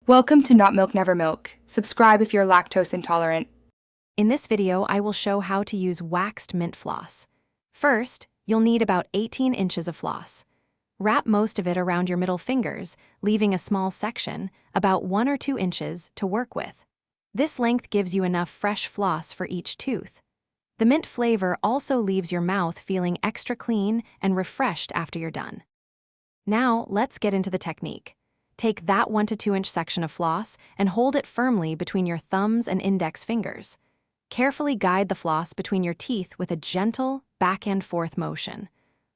Welcome to Not Milk Never Milk. Subscribe if you're lactose intolerant. In this video, I will show how to use waxed mint floss. First, you'll need about 18 inches of floss. Wrap most of it around your middle fingers, leaving a small section, about 1 or 2 inches, to work with. This length gives you enough fresh floss for each tooth. The mint flavor also leaves your mouth feeling extra clean and refreshed after you're done. Now, let's get into the technique. Take that 1 to 2 inch section of floss and hold it firmly between your thumbs and index fingers. Carefully guide the floss between your teeth with a gentle back and forth motion.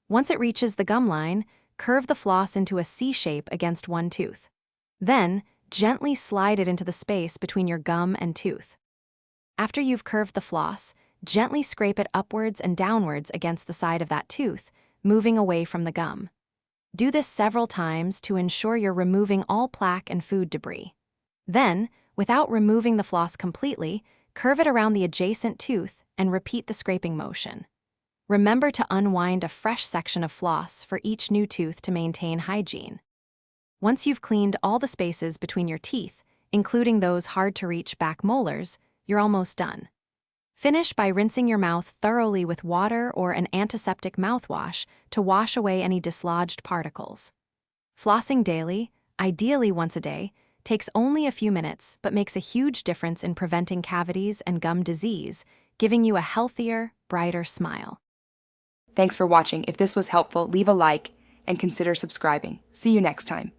Once it reaches the gum line, curve the floss into a C shape against one tooth. Then, gently slide it into the space between your gum and tooth. After you've curved the floss, gently scrape it upwards and downwards against the side of that tooth, moving away from the gum. Do this several times to ensure you're removing all plaque and food debris. Then, without removing the floss completely, curve it around the adjacent tooth and repeat the scraping motion. Remember to unwind a fresh section of floss for each new tooth to maintain hygiene. Once you've cleaned all the spaces between your teeth, including those hard-to-reach back molars, you're almost done. Finish by rinsing your mouth thoroughly with water or an antiseptic mouthwash to wash away any dislodged particles. Flossing daily, ideally once a day, takes only a few minutes but makes a huge difference in preventing cavities and gum disease, giving you a healthier, brighter smile. Thanks for watching. If this was helpful, leave a like and consider subscribing. See you next time.